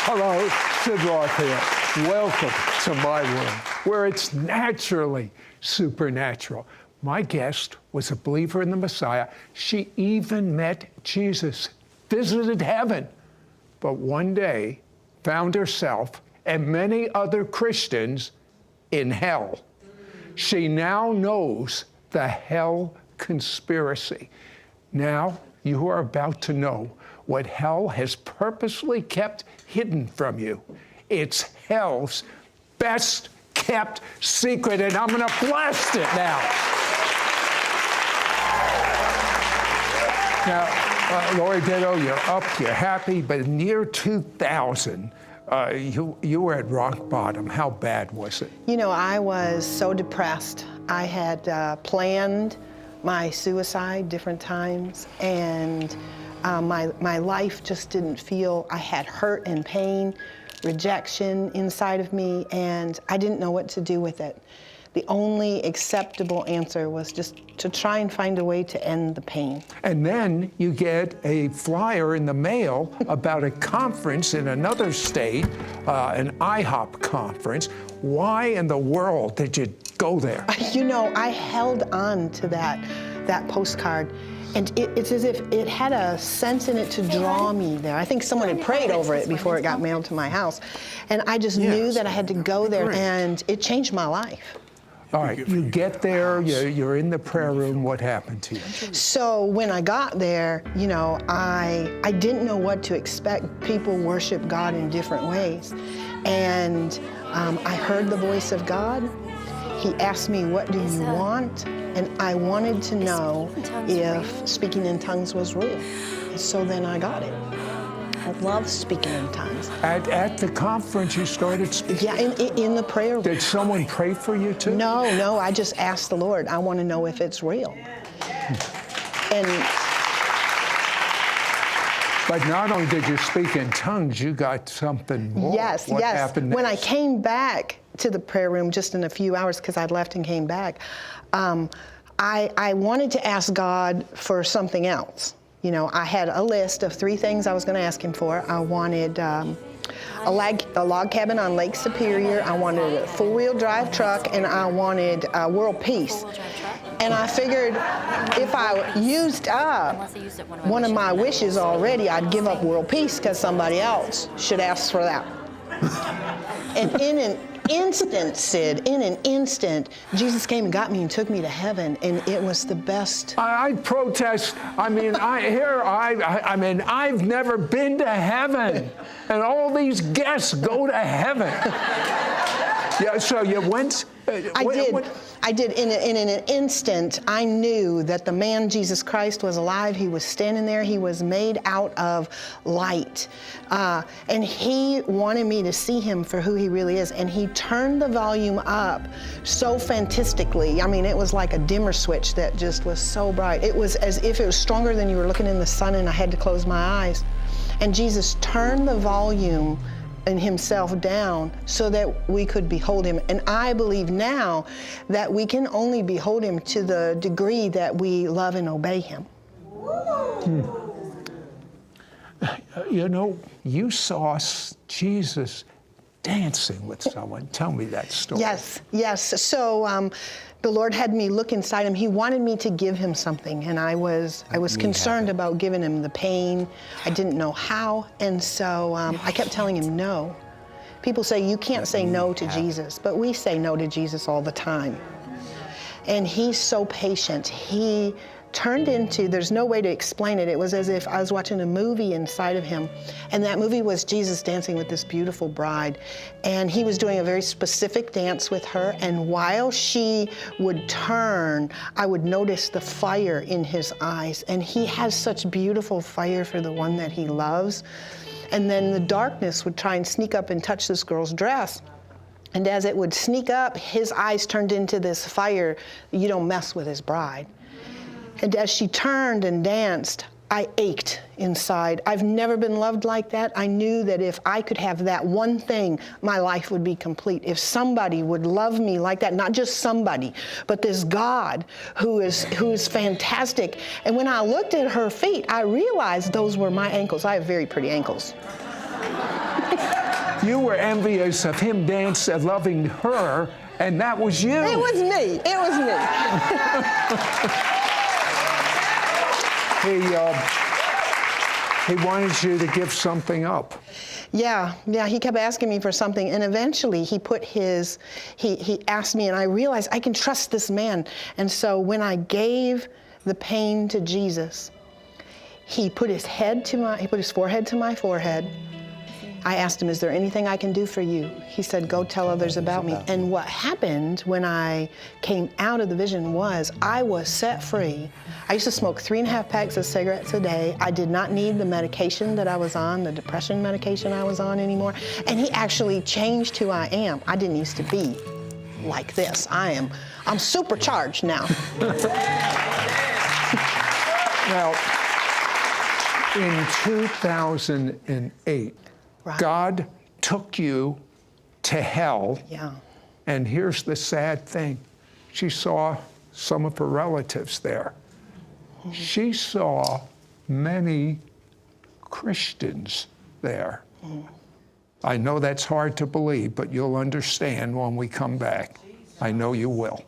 Hello, Siddharth here. Welcome to my world, where it's naturally supernatural. My guest was a believer in the Messiah. She even met Jesus, visited heaven, but one day found herself and many other Christians in hell. She now knows the hell conspiracy. Now you are about to know what hell has purposely kept hidden from you. It's hell's best kept secret, and I'm going to blast it now. Now, Lori Ditto, you're up, you're happy, but in the year 2000, you were at rock bottom. How bad was it? You know, I was so depressed. I had planned my suicide different times, and my life just didn't feel, I had hurt and pain, rejection inside of me, and I didn't know what to do with it. The only acceptable answer was just to try and find a way to end the pain. And then you get a flyer in the mail about a conference in another state, an IHOP conference. Why in the world did you go there? You know, I held on to that postcard, and it's as if it had a sense in it to draw me there. I think someone had prayed over it before it got mailed to my house. And I just knew that I had to go there, and it changed my life. All right, you get there, you're in the prayer room. What happened to you? So when I got there, you know, I didn't know what to expect. People worship God in different ways. And I heard the voice of God. He asked me, what do you want? And I wanted to know if speaking in tongues was real. And so then I got it. I love speaking in tongues. At the conference, you started speaking? Yeah, in the prayer room. Did someone pray for you too? No, I just asked the Lord, I want to know if it's real. But not only did you speak in tongues, you got something more. Yes, what happened next? When I came back to the prayer room just in a few hours, because I'd left and came back, I wanted to ask God for something else. You know, I had a list of 3 things I was going to ask him for. I wanted a log cabin on Lake Superior, I wanted a 4-wheel drive truck, and I wanted world peace. And I figured if I used up one of my wishes already, I'd give up world peace because somebody else should ask for that. And in an instant, Sid, in an instant, Jesus came and got me and took me to heaven, and it was the best. I protest. I mean, I've never been to heaven, and all these guests go to heaven. Yeah, so you went. I did. In an instant, I knew that the man Jesus Christ was alive. He was standing there. He was made out of light. And he wanted me to see him for who he really is. And he turned the volume up so fantastically. I mean, it was like a dimmer switch that just was so bright. It was as if it was stronger than you were looking in the sun, and I had to close my eyes. And Jesus turned the volume and himself down so that we could behold him. And I believe now that we can only behold him to the degree that we love and obey him. You know, you saw Jesus dancing with someone. Tell me that story. Yes. So the Lord had me look inside him. He wanted me to give him something, and I was concerned about giving him the pain. I didn't know how, and so I kept telling him no. People say you can't say no to Jesus, but we say no to Jesus all the time. And he's so patient. He turned into, there's no way to explain it. It was as if I was watching a movie inside of him. And that movie was Jesus dancing with this beautiful bride. And he was doing a very specific dance with her. And while she would turn, I would notice the fire in his eyes. And he has such beautiful fire for the one that he loves. And then the darkness would try and sneak up and touch this girl's dress. And as it would sneak up, his eyes turned into this fire. You don't mess with his bride. And as she turned and danced, I ached inside. I've never been loved like that. I knew that if I could have that one thing, my life would be complete. If somebody would love me like that, not just somebody, but this God who is fantastic. And when I looked at her feet, I realized those were my ankles. I have very pretty ankles. You were envious of him dancing, loving her, and that was you. It was me. It was me. He wanted you to give something up. Yeah, he kept asking me for something, and eventually he asked me, and I realized I can trust this man. And so when I gave the pain to Jesus, he put his forehead to my forehead. I asked him, is there anything I can do for you? He said, go tell others about me. And what happened when I came out of the vision was I was set free. I used to smoke 3.5 packs of cigarettes a day. I did not need the medication that I was on, the depression medication I was on anymore. And he actually changed who I am. I didn't used to be like this. I'm supercharged now. Now, in 2008, Right. God took you to hell. Yeah. And here's the sad thing. She saw some of her relatives there. Mm-hmm. She saw many Christians there. Mm-hmm. I know that's hard to believe, but you'll understand when we come back. I know you will.